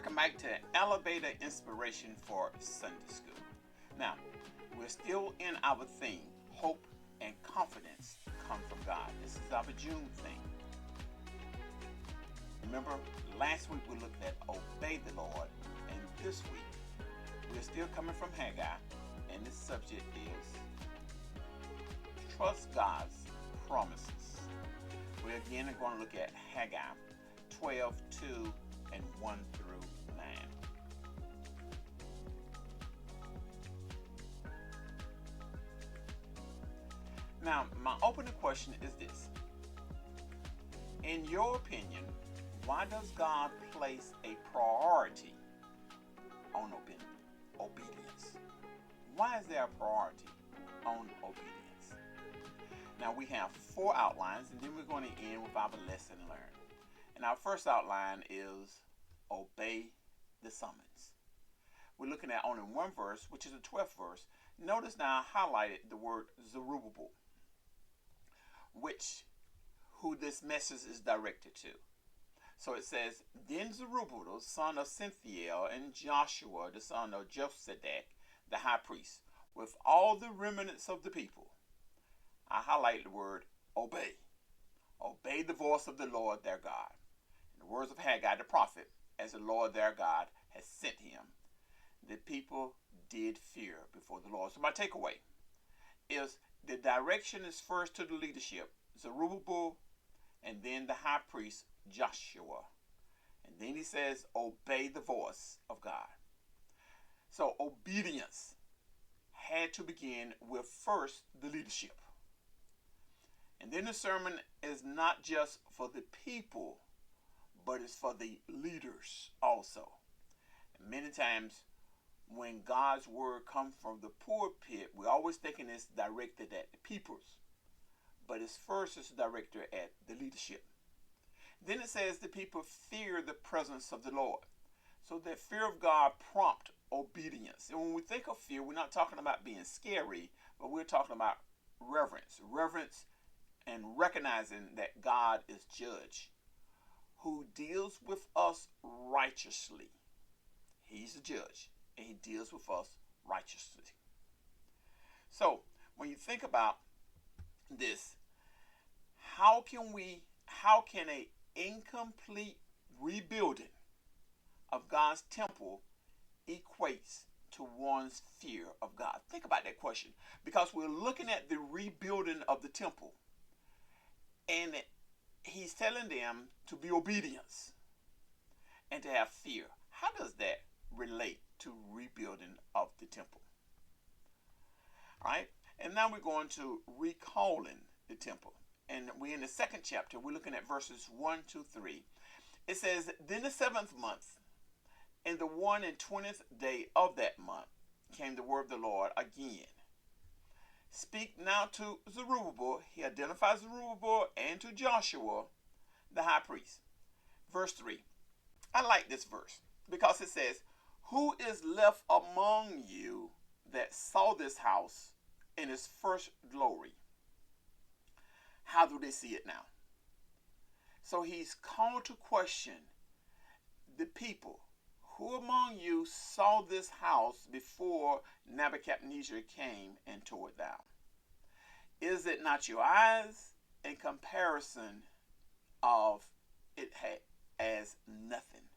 Welcome back to Elevator Inspiration for Sunday School. Now, we're still in our theme, hope and confidence come from God. This is our June theme. Remember, last week we looked at obey the Lord, and this week we're still coming from Haggai, and this subject is trust God's promises. We again are going to look at Haggai 12:2 and 1 through 9. Now, my opening question is this. In your opinion, why does God place a priority on obedience? Why is there a priority on obedience? Now, we have 4 outlines, and then we're going to end with our lesson learned. And our first outline is obey the summons. We're looking at only one verse, which is the 12th verse. Notice now I highlighted the word Zerubbabel, who this message is directed to. So it says, Then Zerubbabel, son of Synthiel, and Joshua, the son of Josedek, the high priest, with all the remnants of the people. I highlighted the word obey. Obey the voice of the Lord their God. In the words of Haggai the prophet, as the Lord their God has sent him, the people did fear before the Lord. So my takeaway is the direction is first to the leadership, Zerubbabel, and then the high priest, Joshua. And then he says, obey the voice of God. So obedience had to begin with first the leadership. And then the sermon is not just for the people, but it's for the leaders also. And many times when God's word comes from the pulpit, we're always thinking it's directed at the peoples. But it's first it's directed at the leadership. Then it says the people fear the presence of the Lord. So that fear of God prompt obedience. And when we think of fear, we're not talking about being scary, but we're talking about reverence. Reverence and recognizing that God is judge, who deals with us righteously. He's the judge, and he deals with us righteously. So, when you think about this, how can a incomplete rebuilding of God's temple equates to one's fear of God? Think about that question, because we're looking at the rebuilding of the temple, and he's telling them to be obedient and to have fear. How does that relate to rebuilding of the temple? All right. And now we're going to recalling the temple. And we're in the 2nd chapter. We're looking at verses 1 to 3. It says, Then the 7th month, in the 21st day of that month, came the word of the Lord again. Speak now to Zerubbabel. He identifies Zerubbabel and to Joshua, the high priest. Verse 3. I like this verse because it says, Who is left among you that saw this house in its first glory? How do they see it now? So he's called to question the people. Who among you saw this house before Nebuchadnezzar came and tore it down? Is it not your eyes in comparison of it as nothing?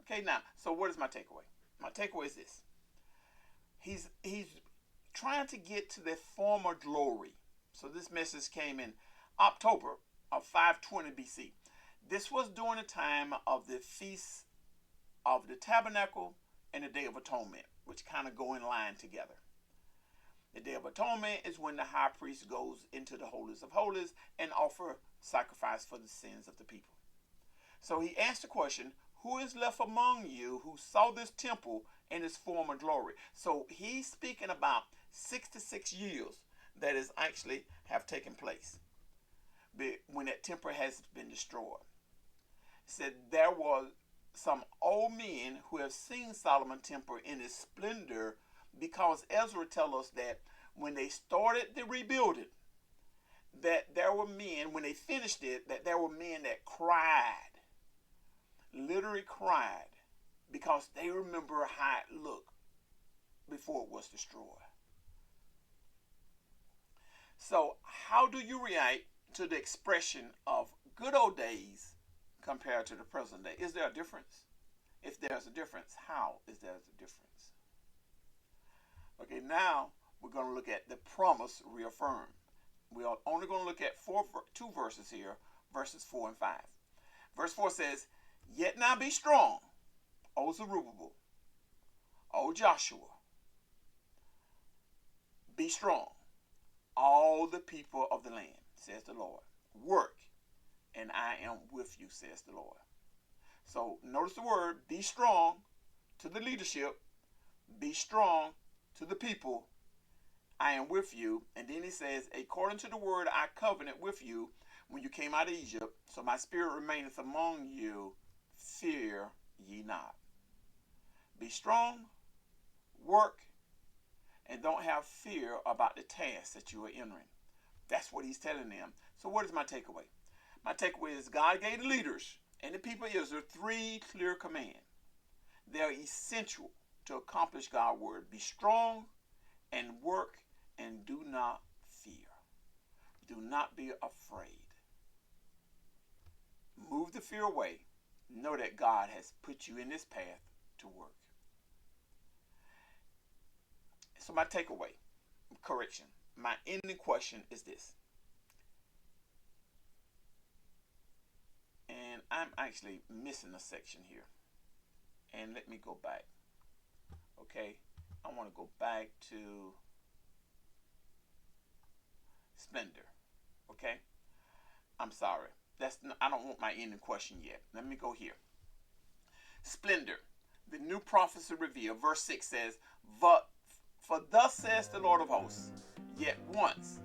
Okay, now, so what is my takeaway? My takeaway is this. He's trying to get to the former glory. So this message came in October of 520 BC. This was during the time of the Feast of the Tabernacle and the Day of Atonement, which kind of go in line together. The Day of Atonement is when the high priest goes into the holiest of holies and offer sacrifice for the sins of the people. So he asked the question, who is left among you who saw this temple in its former glory? So he's speaking about 66 years that is actually have taken place when that temple has been destroyed. He said there was some old men who have seen Solomon's temple in its splendor, because Ezra tells us that when they started the rebuilding, that there were men, when they finished it, that there were men that cried, literally cried, because they remember how it looked before it was destroyed. So how do you react to the expression of good old days compared to the present day? Is there a difference? If there's a difference, how is there a difference? Okay, now we're going to look at the promise reaffirmed. We are only going to look at two verses here, verses 4 and 5. Verse 4 says, "Yet now be strong, O Zerubbabel, O Joshua, be strong, all the people of the land, says the Lord. Work, and I am with you, says the Lord." So notice the word, be strong to the leadership, be strong to the people, I am with you. And then he says, according to the word I covenant with you when you came out of Egypt, so my spirit remaineth among you, fear ye not. Be strong, work, and don't have fear about the task that you are entering. That's what he's telling them. So what is my takeaway? My takeaway is God gave the leaders and the people of Israel 3 clear commands. They are essential to accomplish God's word. Be strong and work, and do not fear. Do not be afraid. Move the fear away. Know that God has put you in this path to work. So my takeaway, correction, my ending question is this. And I'm actually missing a section here. And let me go back. Okay, I want to go back to splendor. Okay, I'm sorry. I don't want my ending question yet. Let me go here. Splendor, the new prophecy revealed. Verse 6 says, For thus says the Lord of hosts, yet once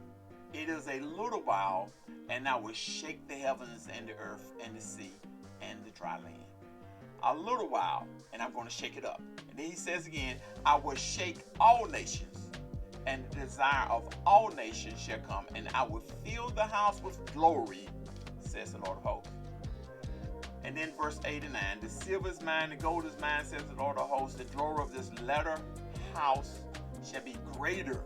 it is a little while, and I will shake the heavens and the earth and the sea and the dry land. A little while, and I'm going to shake it up. And then he says again, I will shake all nations, and the desire of all nations shall come, and I will fill the house with glory, says the Lord of hosts. And then verse 8 and 9, the silver is mine, the gold is mine, says the Lord of hosts. The glory of this latter house shall be greater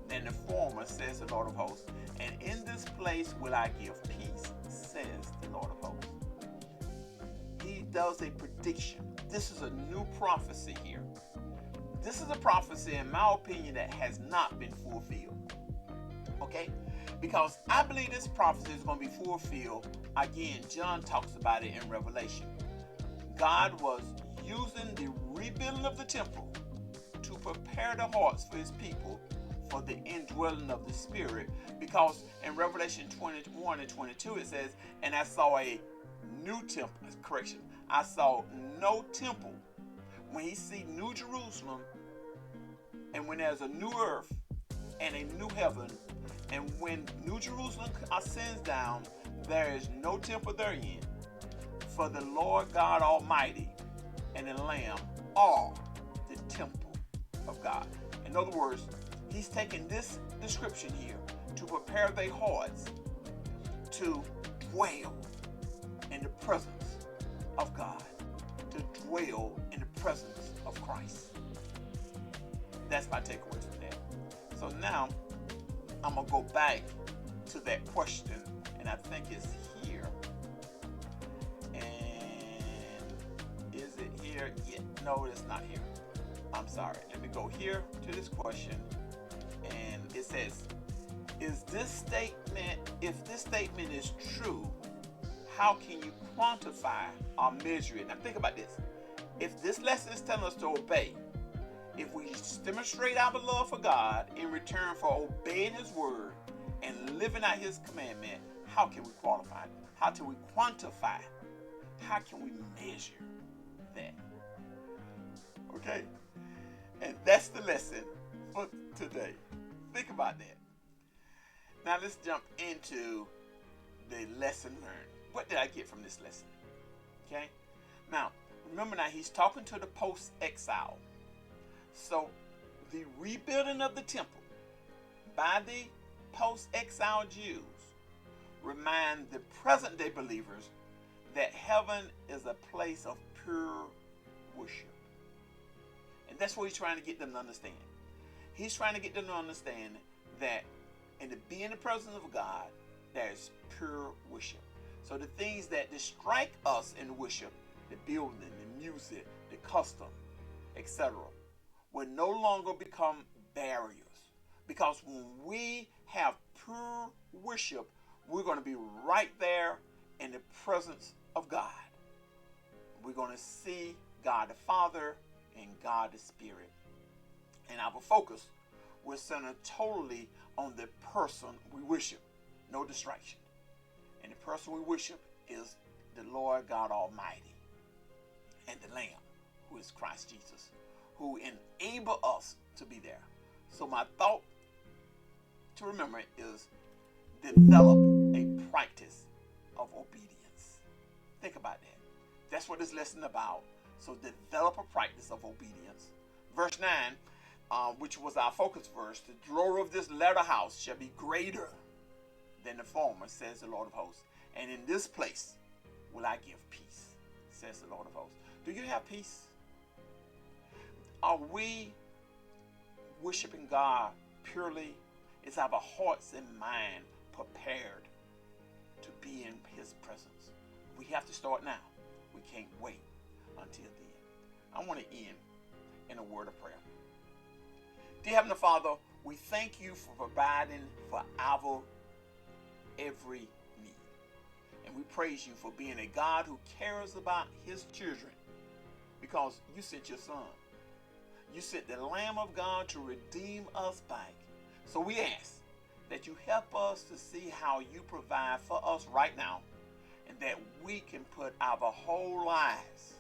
than the former, says the Lord of hosts. And in this place will I give peace, says the Lord of hosts. He does a prediction. This is a new prophecy here. This is a prophecy, in my opinion, that has not been fulfilled. Okay? Because I believe this prophecy is going to be fulfilled. Again, John talks about it in Revelation. God was using the rebuilding of the temple to prepare the hearts for his people for the indwelling of the Spirit. Because in Revelation 21 and 22 it says, and I saw a new temple. Correction. I saw no temple. When he see New Jerusalem, and when there's a new earth and a new heaven, and when New Jerusalem ascends down, there is no temple therein. For the Lord God Almighty and the Lamb are the temple of God. In other words, he's taking this description here to prepare their hearts to dwell in the presence of God, to dwell in the presence of Christ. That's my takeaway from that. So now I'm going to go back to that question, and I think it's here. And is it here? Yeah. No, it's not here. I'm sorry. Let me go here to this question, and it says, if this statement is true, how can you quantify or measure it? Now think about this. If this lesson is telling us to obey, if we demonstrate our love for God in return for obeying his word and living out his commandment, how can we qualify it? How can we quantify? How can we measure that? Okay? And that's the lesson for today. Think about that. Now let's jump into the lesson learned. What did I get from this lesson? Okay? Now, remember now, he's talking to the post-exiled. So, the rebuilding of the temple by the post-exiled Jews remind the present-day believers that heaven is a place of pure worship. And that's what he's trying to get them to understand. He's trying to get them to understand that to be in the presence of God, there's pure worship. So the things that distract us in worship, the building, the music, the custom, etc., will no longer become barriers. Because when we have pure worship, we're going to be right there in the presence of God. We're going to see God the Father and God the Spirit. And our focus will center totally on the person we worship. No distraction. And the person we worship is the Lord God Almighty and the Lamb, who is Christ Jesus, who enable us to be there. So my thought to remember is develop a practice of obedience. Think about that. That's what this lesson is about. So develop a practice of obedience. Verse 9, which was our focus verse, the glory of this latter house shall be greater than the former, says the Lord of hosts. And in this place will I give peace, says the Lord of hosts. Do you have peace? Are we worshiping God purely? Is our hearts and mind prepared to be in his presence? We have to start now. We can't wait until then. I want to end in a word of prayer. Dear Heavenly Father, we thank you for providing for our every need. And we praise you for being a God who cares about his children, because you sent your son. You sent the Lamb of God to redeem us back. So we ask that you help us to see how you provide for us right now, and that we can put our whole lives,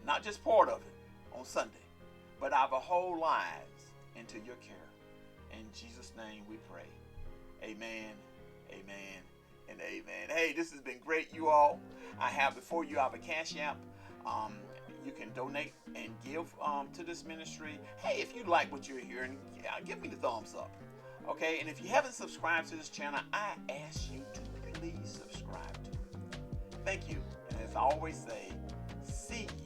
not just part of it on Sunday, but our whole lives into your care. In Jesus' name we pray. Amen, amen, and amen. Hey, this has been great, you all. I have before you have a Cash App. You can donate and give to this ministry. Hey, if you like what you're hearing, give me the thumbs up. Okay, and if you haven't subscribed to this channel, I ask you to please subscribe to it. Thank you, and as I always say, see you